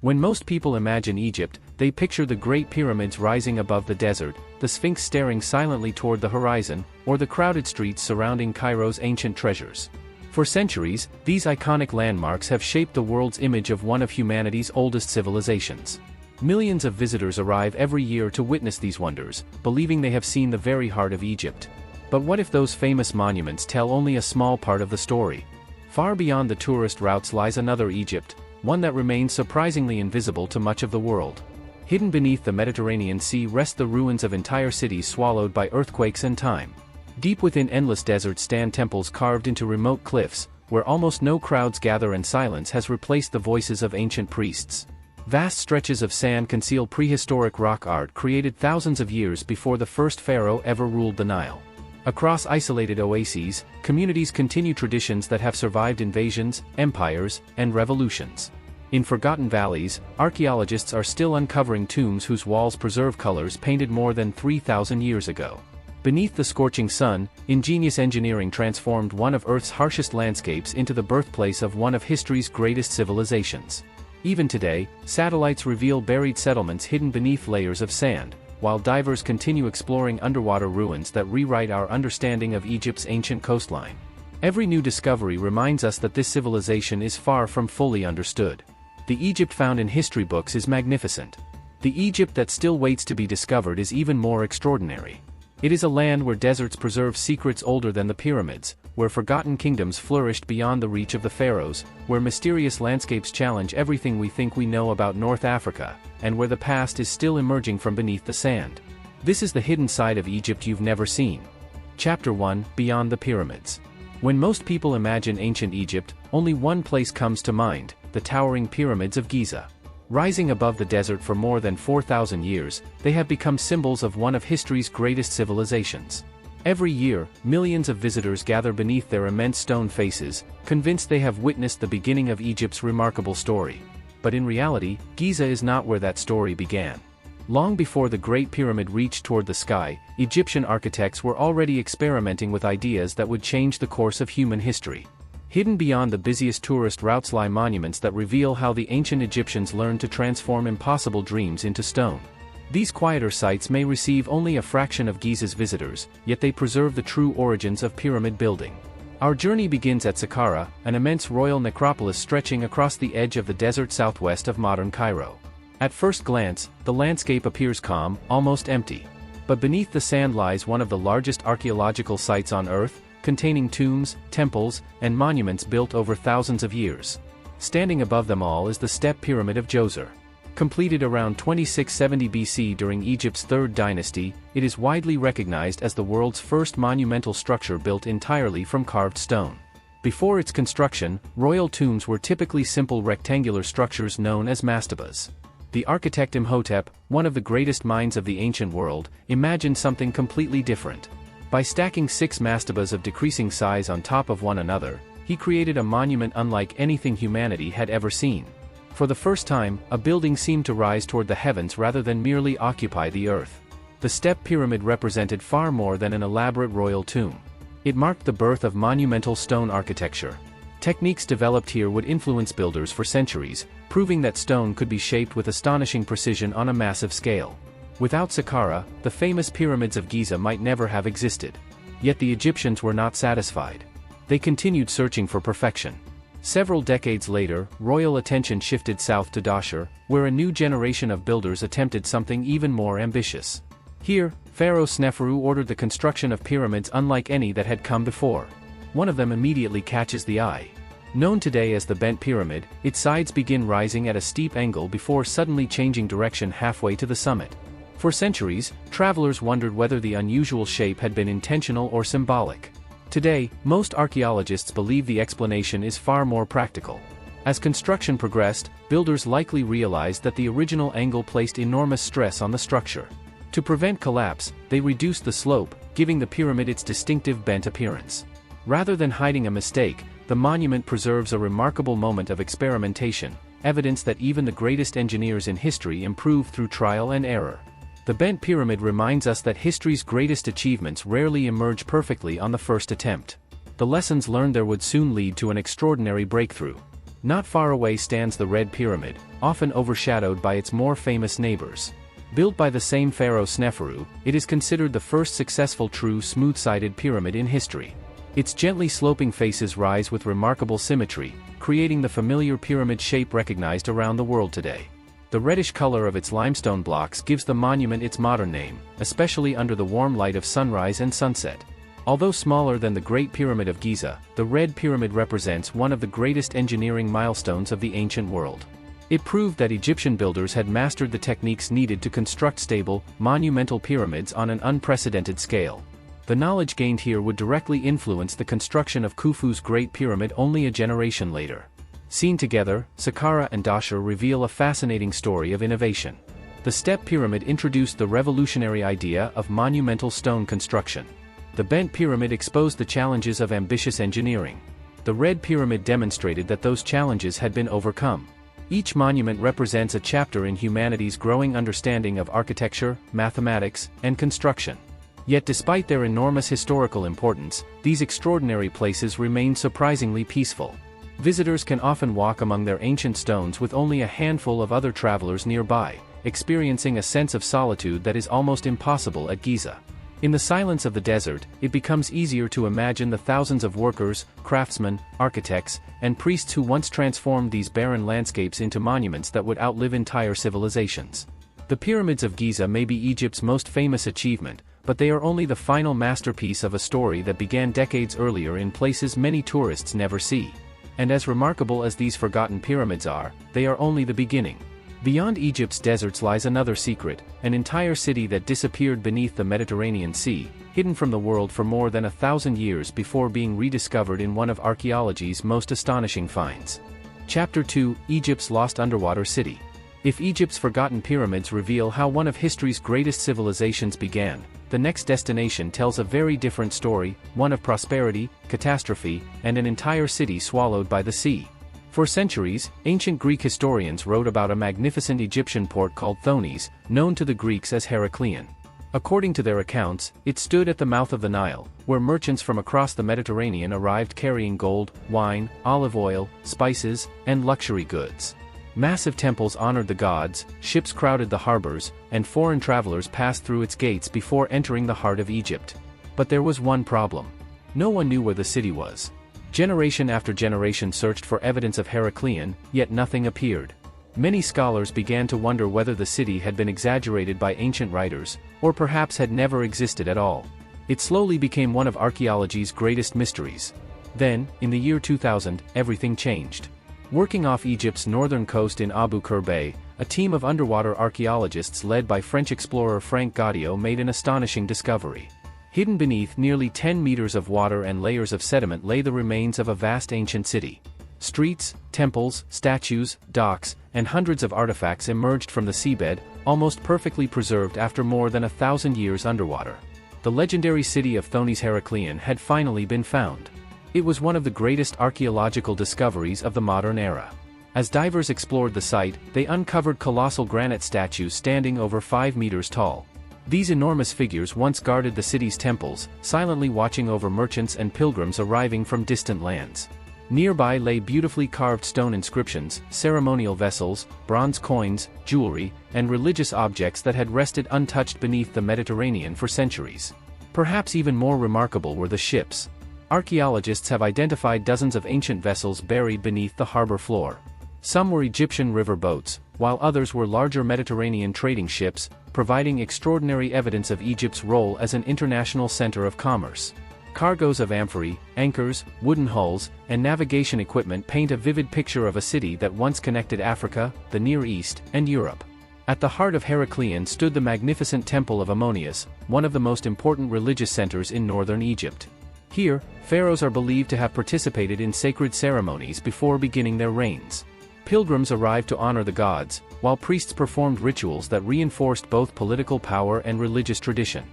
When most people imagine Egypt, they picture the Great Pyramids rising above the desert, the Sphinx staring silently toward the horizon, or the crowded streets surrounding Cairo's ancient treasures. For centuries, these iconic landmarks have shaped the world's image of one of humanity's oldest civilizations. Millions of visitors arrive every year to witness these wonders, believing they have seen the very heart of Egypt. But what if those famous monuments tell only a small part of the story? Far beyond the tourist routes lies another Egypt, one that remains surprisingly invisible to much of the world. Hidden beneath the Mediterranean Sea rest the ruins of entire cities swallowed by earthquakes and time. Deep within endless deserts stand temples carved into remote cliffs, where almost no crowds gather and silence has replaced the voices of ancient priests. Vast stretches of sand conceal prehistoric rock art created thousands of years before the first pharaoh ever ruled the Nile. Across isolated oases, communities continue traditions that have survived invasions, empires, and revolutions. In forgotten valleys, archaeologists are still uncovering tombs whose walls preserve colors painted more than 3,000 years ago. Beneath the scorching sun, ingenious engineering transformed one of Earth's harshest landscapes into the birthplace of one of history's greatest civilizations. Even today, satellites reveal buried settlements hidden beneath layers of sand, while divers continue exploring underwater ruins that rewrite our understanding of Egypt's ancient coastline. Every new discovery reminds us that this civilization is far from fully understood. The Egypt found in history books is magnificent. The Egypt that still waits to be discovered is even more extraordinary. It is a land where deserts preserve secrets older than the pyramids, where forgotten kingdoms flourished beyond the reach of the pharaohs, where mysterious landscapes challenge everything we think we know about North Africa, and where the past is still emerging from beneath the sand. This is the hidden side of Egypt you've never seen. Chapter 1: Beyond the Pyramids. When most people imagine ancient Egypt, only one place comes to mind: the towering pyramids of Giza. Rising above the desert for more than 4,000 years, they have become symbols of one of history's greatest civilizations. Every year, millions of visitors gather beneath their immense stone faces, convinced they have witnessed the beginning of Egypt's remarkable story. But in reality, Giza is not where that story began. Long before the Great Pyramid reached toward the sky, Egyptian architects were already experimenting with ideas that would change the course of human history. Hidden beyond the busiest tourist routes lie monuments that reveal how the ancient Egyptians learned to transform impossible dreams into stone. These quieter sites may receive only a fraction of Giza's visitors, yet they preserve the true origins of pyramid building. Our journey begins at Saqqara, an immense royal necropolis stretching across the edge of the desert southwest of modern Cairo. At first glance, the landscape appears calm, almost empty. But beneath the sand lies one of the largest archaeological sites on Earth, containing tombs, temples, and monuments built over thousands of years. Standing above them all is the Step Pyramid of Djoser. Completed around 2670 BC during Egypt's Third Dynasty, it is widely recognized as the world's first monumental structure built entirely from carved stone. Before its construction, royal tombs were typically simple rectangular structures known as mastabas. The architect Imhotep, one of the greatest minds of the ancient world, imagined something completely different. By stacking 6 mastabas of decreasing size on top of one another, he created a monument unlike anything humanity had ever seen. For the first time, a building seemed to rise toward the heavens rather than merely occupy the earth. The Step Pyramid represented far more than an elaborate royal tomb. It marked the birth of monumental stone architecture. Techniques developed here would influence builders for centuries, proving that stone could be shaped with astonishing precision on a massive scale. Without Saqqara, the famous pyramids of Giza might never have existed. Yet the Egyptians were not satisfied. They continued searching for perfection. Several decades later, royal attention shifted south to Dahshur, where a new generation of builders attempted something even more ambitious. Here, Pharaoh Sneferu ordered the construction of pyramids unlike any that had come before. One of them immediately catches the eye. Known today as the Bent Pyramid, its sides begin rising at a steep angle before suddenly changing direction halfway to the summit. For centuries, travelers wondered whether the unusual shape had been intentional or symbolic. Today, most archaeologists believe the explanation is far more practical. As construction progressed, builders likely realized that the original angle placed enormous stress on the structure. To prevent collapse, they reduced the slope, giving the pyramid its distinctive bent appearance. Rather than hiding a mistake, the monument preserves a remarkable moment of experimentation, evidence that even the greatest engineers in history improve through trial and error. The Bent Pyramid reminds us that history's greatest achievements rarely emerge perfectly on the first attempt. The lessons learned there would soon lead to an extraordinary breakthrough. Not far away stands the Red Pyramid, often overshadowed by its more famous neighbors. Built by the same pharaoh Sneferu, it is considered the first successful true smooth-sided pyramid in history. Its gently sloping faces rise with remarkable symmetry, creating the familiar pyramid shape recognized around the world today. The reddish color of its limestone blocks gives the monument its modern name, especially under the warm light of sunrise and sunset. Although smaller than the Great Pyramid of Giza, the Red Pyramid represents one of the greatest engineering milestones of the ancient world. It proved that Egyptian builders had mastered the techniques needed to construct stable, monumental pyramids on an unprecedented scale. The knowledge gained here would directly influence the construction of Khufu's Great Pyramid only a generation later. Seen together, Saqqara and Dahshur reveal a fascinating story of innovation. The Step Pyramid introduced the revolutionary idea of monumental stone construction. The Bent Pyramid exposed the challenges of ambitious engineering. The Red Pyramid demonstrated that those challenges had been overcome. Each monument represents a chapter in humanity's growing understanding of architecture, mathematics, and construction. Yet despite their enormous historical importance, these extraordinary places remain surprisingly peaceful. Visitors can often walk among their ancient stones with only a handful of other travelers nearby, experiencing a sense of solitude that is almost impossible at Giza. In the silence of the desert, it becomes easier to imagine the thousands of workers, craftsmen, architects, and priests who once transformed these barren landscapes into monuments that would outlive entire civilizations. The pyramids of Giza may be Egypt's most famous achievement, but they are only the final masterpiece of a story that began decades earlier in places many tourists never see. And as remarkable as these forgotten pyramids are, they are only the beginning. Beyond Egypt's deserts lies another secret, an entire city that disappeared beneath the Mediterranean Sea, hidden from the world for more than 1,000 years before being rediscovered in one of archaeology's most astonishing finds. Chapter 2: Egypt's Lost Underwater City. If Egypt's forgotten pyramids reveal how one of history's greatest civilizations began, the next destination tells a very different story, one of prosperity, catastrophe, and an entire city swallowed by the sea. For centuries, ancient Greek historians wrote about a magnificent Egyptian port called Thonis, known to the Greeks as Heracleion. According to their accounts, it stood at the mouth of the Nile, where merchants from across the Mediterranean arrived carrying gold, wine, olive oil, spices, and luxury goods. Massive temples honored the gods, ships crowded the harbors, and foreign travelers passed through its gates before entering the heart of Egypt. But there was one problem. No one knew where the city was. Generation after generation searched for evidence of Heracleion, yet nothing appeared. Many scholars began to wonder whether the city had been exaggerated by ancient writers, or perhaps had never existed at all. It slowly became one of archaeology's greatest mysteries. Then, in the year 2000, everything changed. Working off Egypt's northern coast in Abu Qir Bay, a team of underwater archaeologists led by French explorer Frank Gaudiot made an astonishing discovery. Hidden beneath nearly 10 meters of water and layers of sediment lay the remains of a vast ancient city. Streets, temples, statues, docks, and hundreds of artifacts emerged from the seabed, almost perfectly preserved after more than 1,000 years underwater. The legendary city of Thonis-Heracleion had finally been found. It was one of the greatest archaeological discoveries of the modern era. As divers explored the site, they uncovered colossal granite statues standing over 5 meters tall. These enormous figures once guarded the city's temples, silently watching over merchants and pilgrims arriving from distant lands. Nearby lay beautifully carved stone inscriptions, ceremonial vessels, bronze coins, jewelry, and religious objects that had rested untouched beneath the Mediterranean for centuries. Perhaps even more remarkable were the ships. Archaeologists have identified dozens of ancient vessels buried beneath the harbor floor. Some were Egyptian river boats, while others were larger Mediterranean trading ships, providing extraordinary evidence of Egypt's role as an international center of commerce. Cargoes of amphorae, anchors, wooden hulls, and navigation equipment paint a vivid picture of a city that once connected Africa, the Near East, and Europe. At the heart of Heracleion stood the magnificent Temple of Ammonius, one of the most important religious centers in northern Egypt. Here, pharaohs are believed to have participated in sacred ceremonies before beginning their reigns. Pilgrims arrived to honor the gods, while priests performed rituals that reinforced both political power and religious tradition.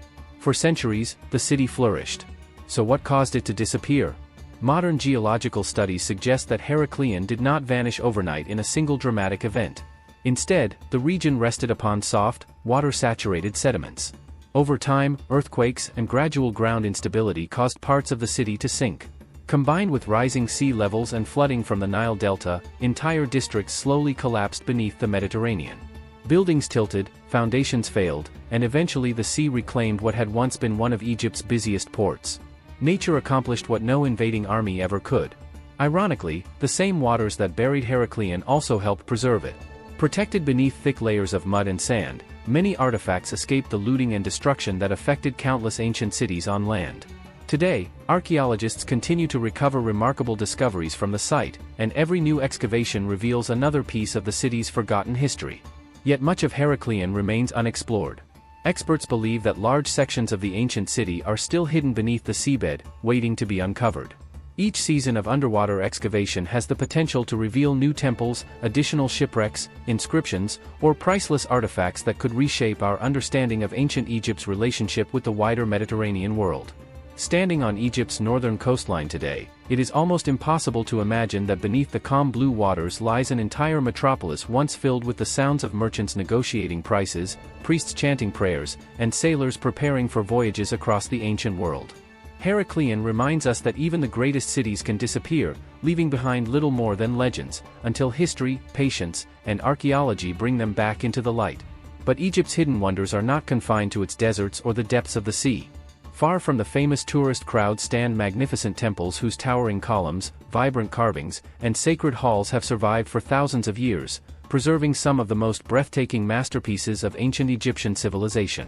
For centuries, the city flourished. So what caused it to disappear? Modern geological studies suggest that Heracleion did not vanish overnight in a single dramatic event. Instead, the region rested upon soft, water-saturated sediments. Over time, earthquakes and gradual ground instability caused parts of the city to sink. Combined with rising sea levels and flooding from the Nile Delta, entire districts slowly collapsed beneath the Mediterranean. Buildings tilted, foundations failed, and eventually the sea reclaimed what had once been one of Egypt's busiest ports. Nature accomplished what no invading army ever could. Ironically, the same waters that buried Heracleion also helped preserve it. Protected beneath thick layers of mud and sand, many artifacts escaped the looting and destruction that affected countless ancient cities on land. Today, archaeologists continue to recover remarkable discoveries from the site, and every new excavation reveals another piece of the city's forgotten history. Yet much of Heracleion remains unexplored. Experts believe that large sections of the ancient city are still hidden beneath the seabed, waiting to be uncovered. Each season of underwater excavation has the potential to reveal new temples, additional shipwrecks, inscriptions, or priceless artifacts that could reshape our understanding of ancient Egypt's relationship with the wider Mediterranean world. Standing on Egypt's northern coastline today, it is almost impossible to imagine that beneath the calm blue waters lies an entire metropolis once filled with the sounds of merchants negotiating prices, priests chanting prayers, and sailors preparing for voyages across the ancient world. Heracleion reminds us that even the greatest cities can disappear, leaving behind little more than legends, until history, patience, and archaeology bring them back into the light. But Egypt's hidden wonders are not confined to its deserts or the depths of the sea. Far from the famous tourist crowds stand magnificent temples whose towering columns, vibrant carvings, and sacred halls have survived for thousands of years, preserving some of the most breathtaking masterpieces of ancient Egyptian civilization.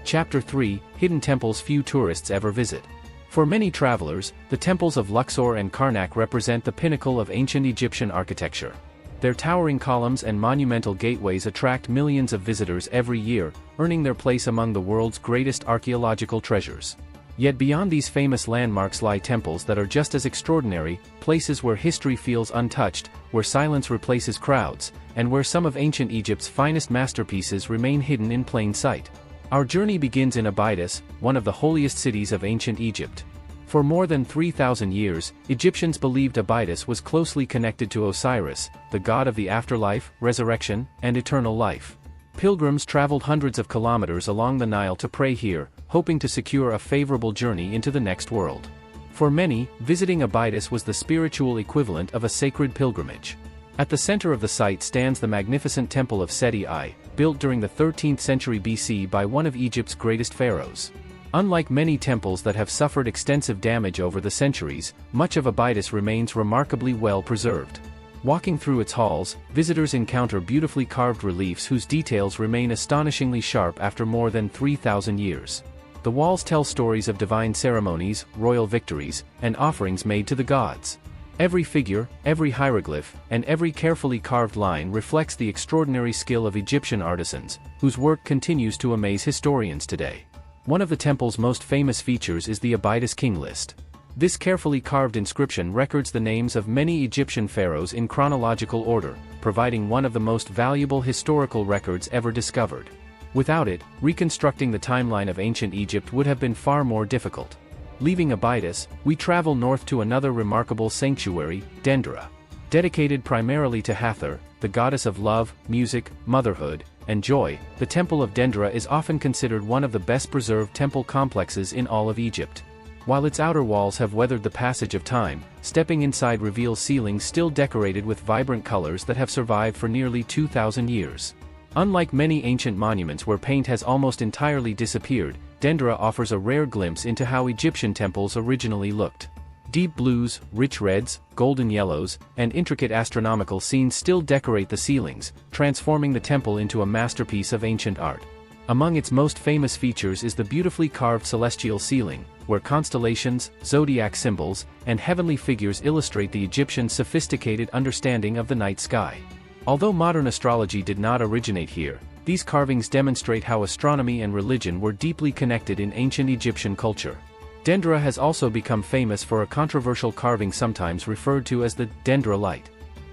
Chapter 3: Hidden Temples Few Tourists Ever Visit. For many travelers, the temples of Luxor and Karnak represent the pinnacle of ancient Egyptian architecture. Their towering columns and monumental gateways attract millions of visitors every year, earning their place among the world's greatest archaeological treasures. Yet beyond these famous landmarks lie temples that are just as extraordinary, places where history feels untouched, where silence replaces crowds, and where some of ancient Egypt's finest masterpieces remain hidden in plain sight. Our journey begins in Abydos, one of the holiest cities of ancient Egypt. For more than 3,000 years, Egyptians believed Abydos was closely connected to Osiris, the god of the afterlife, resurrection, and eternal life. Pilgrims traveled hundreds of kilometers along the Nile to pray here, hoping to secure a favorable journey into the next world. For many, visiting Abydos was the spiritual equivalent of a sacred pilgrimage. At the center of the site stands the magnificent temple of Seti I, built during the 13th century BC by one of Egypt's greatest pharaohs. Unlike many temples that have suffered extensive damage over the centuries, much of Abydos remains remarkably well preserved. Walking through its halls, visitors encounter beautifully carved reliefs whose details remain astonishingly sharp after more than 3,000 years. The walls tell stories of divine ceremonies, royal victories, and offerings made to the gods. Every figure, every hieroglyph, and every carefully carved line reflects the extraordinary skill of Egyptian artisans, whose work continues to amaze historians today. One of the temple's most famous features is the Abydos King List. This carefully carved inscription records the names of many Egyptian pharaohs in chronological order, providing one of the most valuable historical records ever discovered. Without it, reconstructing the timeline of ancient Egypt would have been far more difficult. Leaving Abydos, we travel north to another remarkable sanctuary, Dendera. Dedicated primarily to Hathor, the goddess of love, music, motherhood, and joy, the Temple of Dendera is often considered one of the best preserved temple complexes in all of Egypt. While its outer walls have weathered the passage of time, stepping inside reveals ceilings still decorated with vibrant colors that have survived for nearly 2,000 years. Unlike many ancient monuments where paint has almost entirely disappeared, Dendera offers a rare glimpse into how Egyptian temples originally looked. Deep blues, rich reds, golden yellows, and intricate astronomical scenes still decorate the ceilings, transforming the temple into a masterpiece of ancient art. Among its most famous features is the beautifully carved celestial ceiling, where constellations, zodiac symbols, and heavenly figures illustrate the Egyptian sophisticated understanding of the night sky. Although modern astrology did not originate here, these carvings demonstrate how astronomy and religion were deeply connected in ancient Egyptian culture. Dendera has also become famous for a controversial carving sometimes referred to as the Dendera light.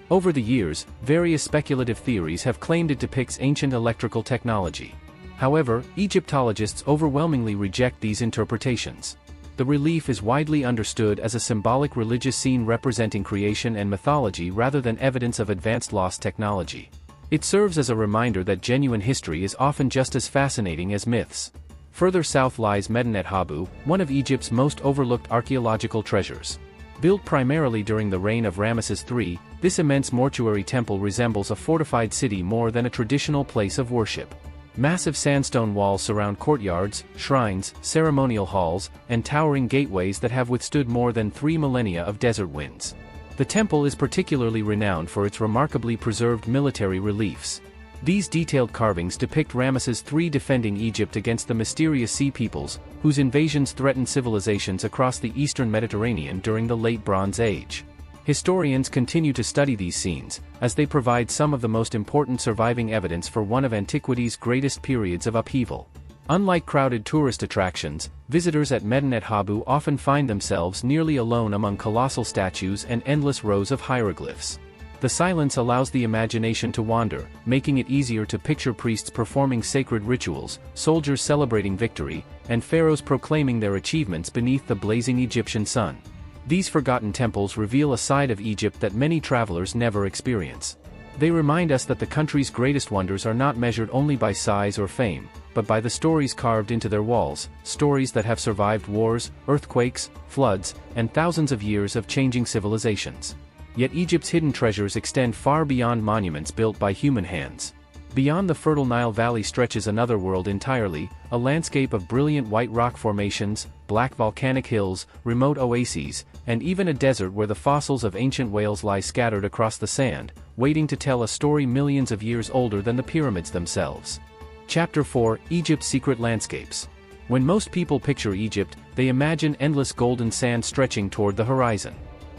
Over the years, various speculative theories have claimed it depicts ancient electrical technology. However, Egyptologists overwhelmingly reject these interpretations. The relief is widely understood as a symbolic religious scene representing creation and mythology rather than evidence of advanced lost technology. It serves as a reminder that genuine history is often just as fascinating as myths. Further south lies Medinet Habu, one of Egypt's most overlooked archaeological treasures. Built primarily during the reign of Ramesses III, this immense mortuary temple resembles a fortified city more than a traditional place of worship. Massive sandstone walls surround courtyards, shrines, ceremonial halls, and towering gateways that have withstood more than 3 millennia of desert winds. The temple is particularly renowned for its remarkably preserved military reliefs. These detailed carvings depict Ramesses III defending Egypt against the mysterious sea peoples, whose invasions threatened civilizations across the eastern Mediterranean during the Late Bronze Age. Historians continue to study these scenes, as they provide some of the most important surviving evidence for one of antiquity's greatest periods of upheaval. Unlike crowded tourist attractions, visitors at Medinet Habu often find themselves nearly alone among colossal statues and endless rows of hieroglyphs. The silence allows the imagination to wander, making it easier to picture priests performing sacred rituals, soldiers celebrating victory, and pharaohs proclaiming their achievements beneath the blazing Egyptian sun. These forgotten temples reveal a side of Egypt that many travelers never experience. They remind us that the country's greatest wonders are not measured only by size or fame, but by the stories carved into their walls, stories that have survived wars, earthquakes, floods, and thousands of years of changing civilizations. Yet Egypt's hidden treasures extend far beyond monuments built by human hands. Beyond the fertile Nile Valley stretches another world entirely, a landscape of brilliant white rock formations, black volcanic hills, remote oases, and even a desert where the fossils of ancient whales lie scattered across the sand, waiting to tell a story millions of years older than the pyramids themselves. Chapter 4: Egypt's Secret Landscapes. When most people picture Egypt, they imagine endless golden sand stretching toward the horizon.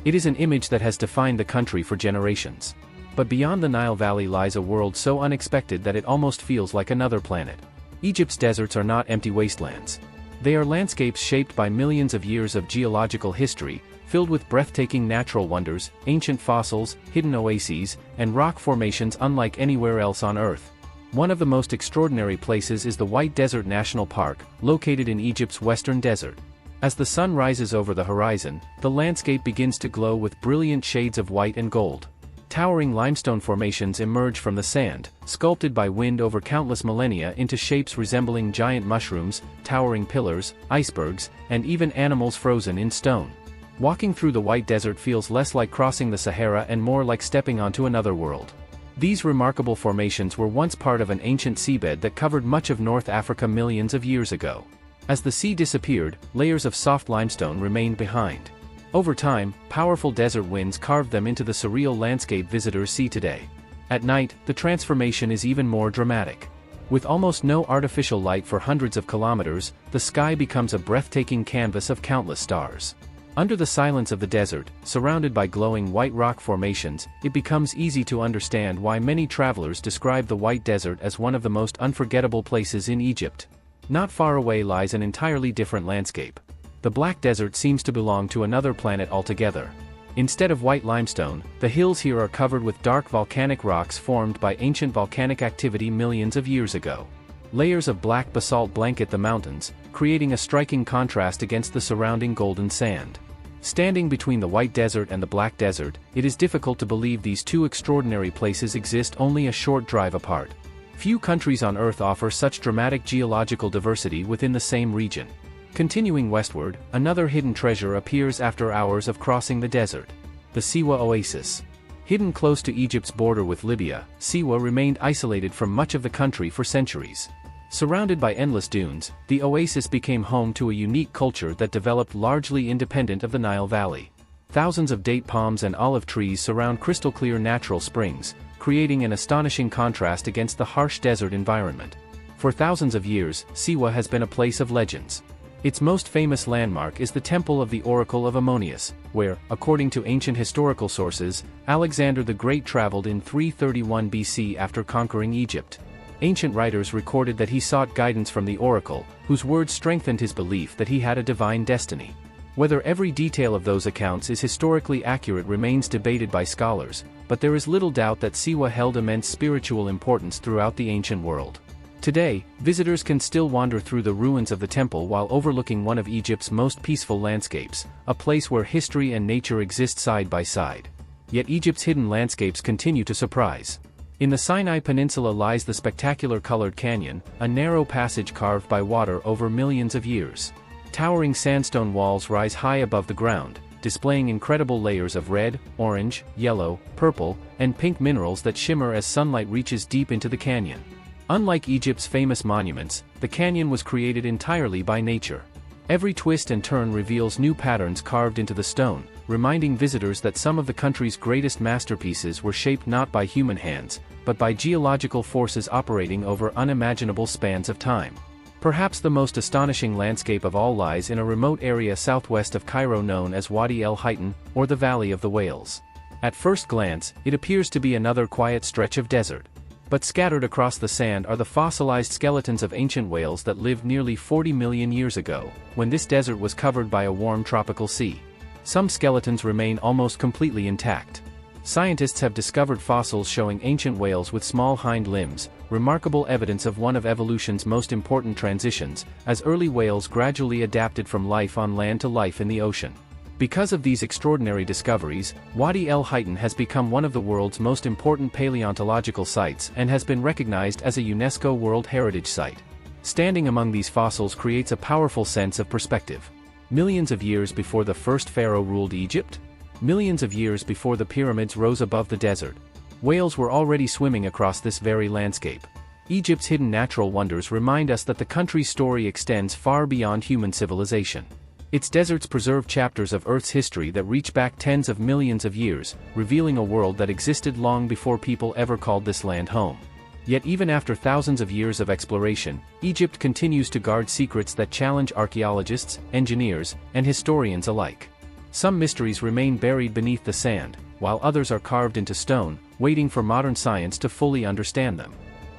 It is an image that has defined the country for generations. But beyond the Nile Valley lies a world so unexpected that it almost feels like another planet. Egypt's deserts are not empty wastelands. They are landscapes shaped by millions of years of geological history, filled with breathtaking natural wonders, ancient fossils, hidden oases, and rock formations unlike anywhere else on Earth. One of the most extraordinary places is the White Desert National Park, located in Egypt's western desert. As the sun rises over the horizon, the landscape begins to glow with brilliant shades of white and gold. Towering limestone formations emerge from the sand, sculpted by wind over countless millennia into shapes resembling giant mushrooms, towering pillars, icebergs, and even animals frozen in stone. Walking through the White Desert feels less like crossing the Sahara and more like stepping onto another world. These remarkable formations were once part of an ancient seabed that covered much of North Africa millions of years ago. As the sea disappeared, layers of soft limestone remained behind. Over time, powerful desert winds carved them into the surreal landscape visitors see today. At night, the transformation is even more dramatic. With almost no artificial light for hundreds of kilometers, the sky becomes a breathtaking canvas of countless stars. Under the silence of the desert, surrounded by glowing white rock formations, it becomes easy to understand why many travelers describe the White Desert as one of the most unforgettable places in Egypt. Not far away lies an entirely different landscape. The Black Desert seems to belong to another planet altogether. Instead of white limestone, the hills here are covered with dark volcanic rocks formed by ancient volcanic activity millions of years ago. Layers of black basalt blanket the mountains, creating a striking contrast against the surrounding golden sand. Standing between the White Desert and the Black Desert, it is difficult to believe these two extraordinary places exist only a short drive apart. Few countries on Earth offer such dramatic geological diversity within the same region. Continuing westward, another hidden treasure appears after hours of crossing the desert. The Siwa Oasis. Hidden close to Egypt's border with Libya, Siwa remained isolated from much of the country for centuries. Surrounded by endless dunes, the oasis became home to a unique culture that developed largely independent of the Nile Valley. Thousands of date palms and olive trees surround crystal-clear natural springs, creating an astonishing contrast against the harsh desert environment. For thousands of years, Siwa has been a place of legends. Its most famous landmark is the Temple of the Oracle of Ammonius, where, according to ancient historical sources, Alexander the Great traveled in 331 BC after conquering Egypt. Ancient writers recorded that he sought guidance from the oracle, whose words strengthened his belief that he had a divine destiny. Whether every detail of those accounts is historically accurate remains debated by scholars, but there is little doubt that Siwa held immense spiritual importance throughout the ancient world. Today, visitors can still wander through the ruins of the temple while overlooking one of Egypt's most peaceful landscapes, a place where history and nature exist side by side. Yet Egypt's hidden landscapes continue to surprise. In the Sinai Peninsula lies the spectacular Colored Canyon, a narrow passage carved by water over millions of years. Towering sandstone walls rise high above the ground, displaying incredible layers of red, orange, yellow, purple, and pink minerals that shimmer as sunlight reaches deep into the canyon. Unlike Egypt's famous monuments, the canyon was created entirely by nature. Every twist and turn reveals new patterns carved into the stone, reminding visitors that some of the country's greatest masterpieces were shaped not by human hands, but by geological forces operating over unimaginable spans of time. Perhaps the most astonishing landscape of all lies in a remote area southwest of Cairo known as Wadi el Hitan, or the Valley of the Whales. At first glance, it appears to be another quiet stretch of desert. But scattered across the sand are the fossilized skeletons of ancient whales that lived nearly 40 million years ago, when this desert was covered by a warm tropical sea. Some skeletons remain almost completely intact. Scientists have discovered fossils showing ancient whales with small hind limbs, remarkable evidence of one of evolution's most important transitions, as early whales gradually adapted from life on land to life in the ocean. Because of these extraordinary discoveries, Wadi el Hitan has become one of the world's most important paleontological sites and has been recognized as a UNESCO World Heritage Site. Standing among these fossils creates a powerful sense of perspective. Millions of years before the first pharaoh ruled Egypt? Millions of years before the pyramids rose above the desert, whales were already swimming across this very landscape. Egypt's hidden natural wonders remind us that the country's story extends far beyond human civilization. Its deserts preserve chapters of Earth's history that reach back tens of millions of years, revealing a world that existed long before people ever called this land home. Yet even after thousands of years of exploration, Egypt continues to guard secrets that challenge archaeologists, engineers, and historians alike. Some mysteries remain buried beneath the sand, while others are carved into stone, waiting for modern science to fully understand them.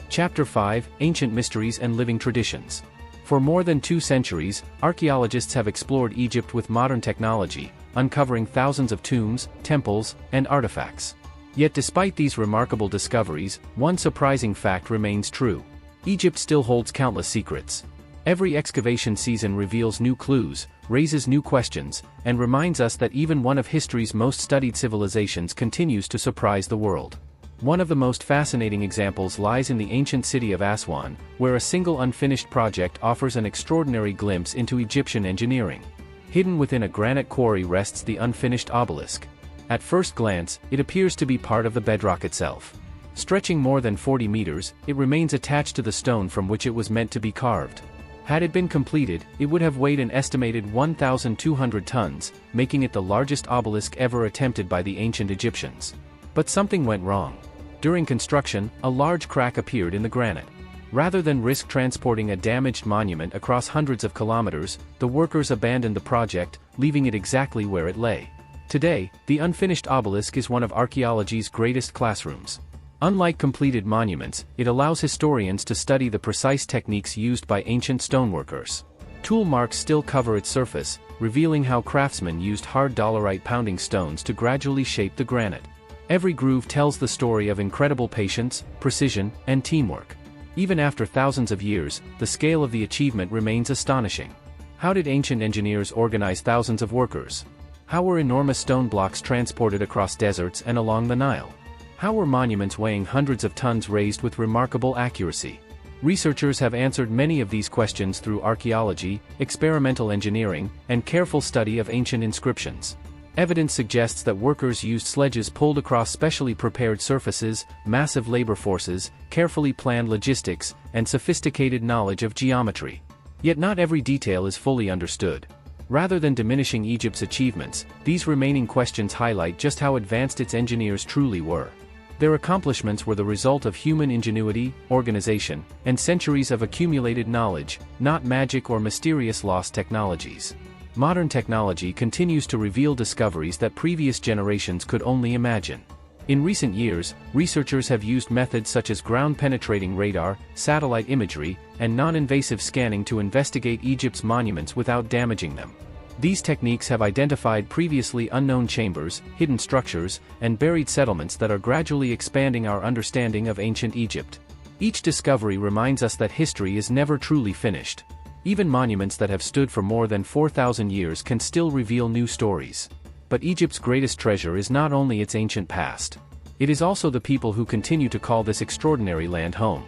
Chapter 5: Ancient Mysteries and Living Traditions. For more than 2 centuries, archaeologists have explored Egypt with modern technology, uncovering thousands of tombs, temples, and artifacts. Yet despite these remarkable discoveries, one surprising fact remains true. Egypt still holds countless secrets. Every excavation season reveals new clues, raises new questions, and reminds us that even one of history's most studied civilizations continues to surprise the world. One of the most fascinating examples lies in the ancient city of Aswan, where a single unfinished project offers an extraordinary glimpse into Egyptian engineering. Hidden within a granite quarry rests the unfinished obelisk. At first glance, it appears to be part of the bedrock itself. Stretching more than 40 meters, it remains attached to the stone from which it was meant to be carved. Had it been completed, it would have weighed an estimated 1,200 tons, making it the largest obelisk ever attempted by the ancient Egyptians. But something went wrong. During construction, a large crack appeared in the granite. Rather than risk transporting a damaged monument across hundreds of kilometers, the workers abandoned the project, leaving it exactly where it lay. Today, the unfinished obelisk is one of archaeology's greatest classrooms. Unlike completed monuments, it allows historians to study the precise techniques used by ancient stoneworkers. Tool marks still cover its surface, revealing how craftsmen used hard dolerite pounding stones to gradually shape the granite. Every groove tells the story of incredible patience, precision, and teamwork. Even after thousands of years, the scale of the achievement remains astonishing. How did ancient engineers organize thousands of workers? How were enormous stone blocks transported across deserts and along the Nile? How were monuments weighing hundreds of tons raised with remarkable accuracy? Researchers have answered many of these questions through archaeology, experimental engineering, and careful study of ancient inscriptions. Evidence suggests that workers used sledges pulled across specially prepared surfaces, massive labor forces, carefully planned logistics, and sophisticated knowledge of geometry. Yet not every detail is fully understood. Rather than diminishing Egypt's achievements, these remaining questions highlight just how advanced its engineers truly were. Their accomplishments were the result of human ingenuity, organization, and centuries of accumulated knowledge, not magic or mysterious lost technologies. Modern technology continues to reveal discoveries that previous generations could only imagine. In recent years, researchers have used methods such as ground-penetrating radar, satellite imagery, and non-invasive scanning to investigate Egypt's monuments without damaging them. These techniques have identified previously unknown chambers, hidden structures, and buried settlements that are gradually expanding our understanding of ancient Egypt. Each discovery reminds us that history is never truly finished. Even monuments that have stood for more than 4,000 years can still reveal new stories. But Egypt's greatest treasure is not only its ancient past. It is also the people who continue to call this extraordinary land home.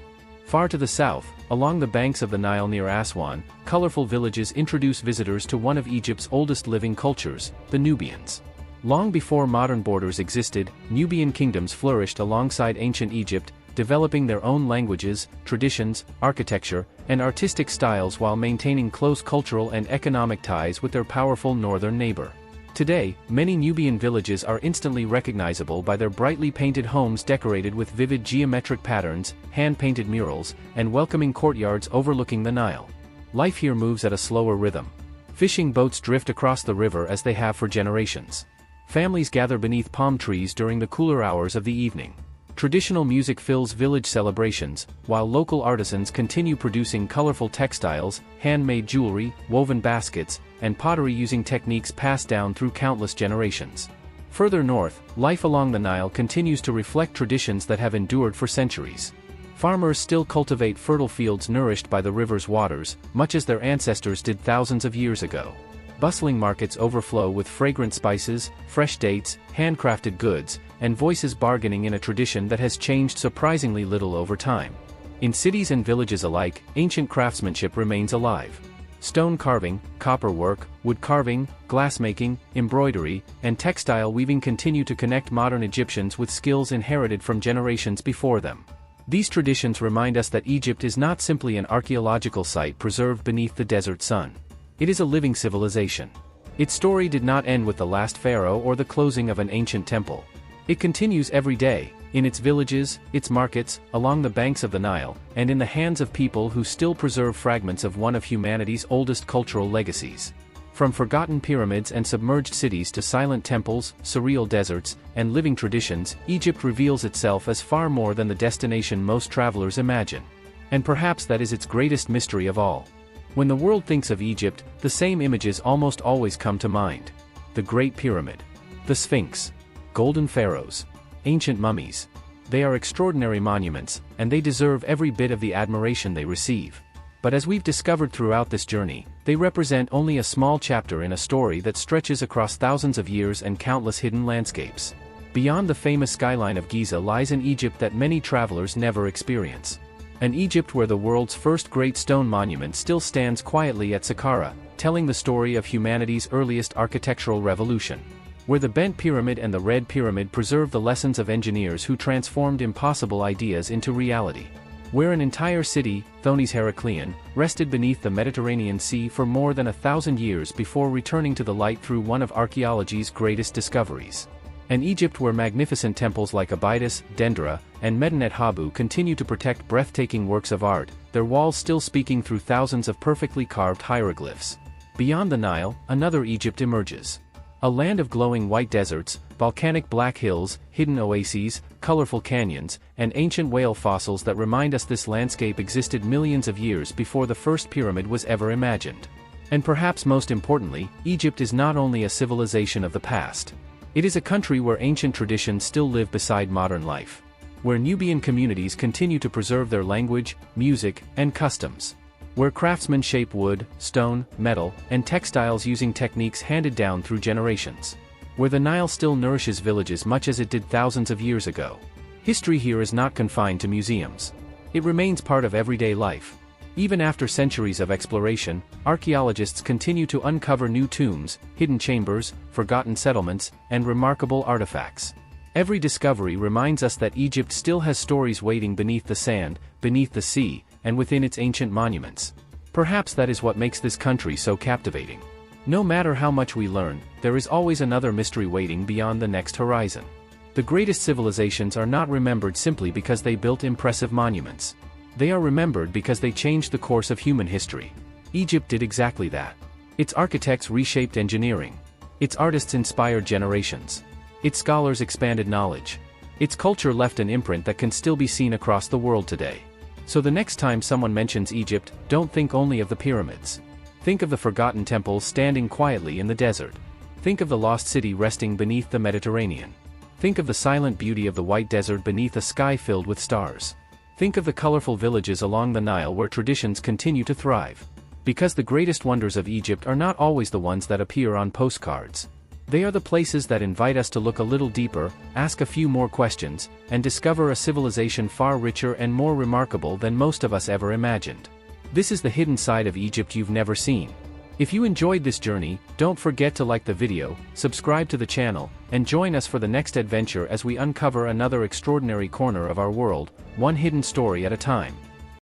Far to the south, along the banks of the Nile near Aswan, colorful villages introduce visitors to one of Egypt's oldest living cultures, the Nubians. Long before modern borders existed, Nubian kingdoms flourished alongside ancient Egypt, developing their own languages, traditions, architecture, and artistic styles while maintaining close cultural and economic ties with their powerful northern neighbor. Today, many Nubian villages are instantly recognizable by their brightly painted homes decorated with vivid geometric patterns, hand-painted murals, and welcoming courtyards overlooking the Nile. Life here moves at a slower rhythm. Fishing boats drift across the river as they have for generations. Families gather beneath palm trees during the cooler hours of the evening. Traditional music fills village celebrations, while local artisans continue producing colorful textiles, handmade jewelry, woven baskets, and pottery using techniques passed down through countless generations. Further north, life along the Nile continues to reflect traditions that have endured for centuries. Farmers still cultivate fertile fields nourished by the river's waters, much as their ancestors did thousands of years ago. Bustling markets overflow with fragrant spices, fresh dates, handcrafted goods, and voices bargaining in a tradition that has changed surprisingly little over time. In cities and villages alike, ancient craftsmanship remains alive. Stone carving, copper work, wood carving, glassmaking, embroidery, and textile weaving continue to connect modern Egyptians with skills inherited from generations before them. These traditions remind us that Egypt is not simply an archaeological site preserved beneath the desert sun. It is a living civilization. Its story did not end with the last pharaoh or the closing of an ancient temple. It continues every day, in its villages, its markets, along the banks of the Nile, and in the hands of people who still preserve fragments of one of humanity's oldest cultural legacies. From forgotten pyramids and submerged cities to silent temples, surreal deserts, and living traditions, Egypt reveals itself as far more than the destination most travelers imagine. And perhaps that is its greatest mystery of all. When the world thinks of Egypt, the same images almost always come to mind. The Great Pyramid. The Sphinx. Golden pharaohs. Ancient mummies. They are extraordinary monuments, and they deserve every bit of the admiration they receive. But as we've discovered throughout this journey, they represent only a small chapter in a story that stretches across thousands of years and countless hidden landscapes. Beyond the famous skyline of Giza lies an Egypt that many travelers never experience. An Egypt where the world's first great stone monument still stands quietly at Saqqara, telling the story of humanity's earliest architectural revolution. Where the bent pyramid and the red pyramid preserve the lessons of engineers who transformed impossible ideas into reality. Where an entire city, Thonis-Heracleion, rested beneath the Mediterranean Sea for more than 1,000 years before returning to the light through one of archaeology's greatest discoveries. An Egypt where magnificent temples like Abydos, Dendera, and Medinet Habu continue to protect breathtaking works of art, their walls still speaking through thousands of perfectly carved hieroglyphs. Beyond the Nile, another Egypt emerges. A land of glowing white deserts, volcanic black hills, hidden oases, colorful canyons, and ancient whale fossils that remind us this landscape existed millions of years before the first pyramid was ever imagined. And perhaps most importantly, Egypt is not only a civilization of the past. It is a country where ancient traditions still live beside modern life. Where Nubian communities continue to preserve their language, music, and customs. Where craftsmen shape wood, stone, metal, and textiles using techniques handed down through generations. Where the Nile still nourishes villages much as it did thousands of years ago. History here is not confined to museums. It remains part of everyday life. Even after centuries of exploration, archaeologists continue to uncover new tombs, hidden chambers, forgotten settlements, and remarkable artifacts. Every discovery reminds us that Egypt still has stories waiting beneath the sand, beneath the sea, and within its ancient monuments. Perhaps that is what makes this country so captivating. No matter how much we learn, there is always another mystery waiting beyond the next horizon. The greatest civilizations are not remembered simply because they built impressive monuments. They are remembered because they changed the course of human history. Egypt did exactly that. Its architects reshaped engineering. Its artists inspired generations. Its scholars expanded knowledge. Its culture left an imprint that can still be seen across the world today. So the next time someone mentions Egypt, don't think only of the pyramids. Think of the forgotten temples standing quietly in the desert. Think of the lost city resting beneath the Mediterranean. Think of the silent beauty of the white desert beneath a sky filled with stars. Think of the colorful villages along the Nile where traditions continue to thrive. Because the greatest wonders of Egypt are not always the ones that appear on postcards. They are the places that invite us to look a little deeper, ask a few more questions, and discover a civilization far richer and more remarkable than most of us ever imagined. This is the hidden side of Egypt you've never seen. If you enjoyed this journey, don't forget to like the video, subscribe to the channel, and join us for the next adventure as we uncover another extraordinary corner of our world, one hidden story at a time.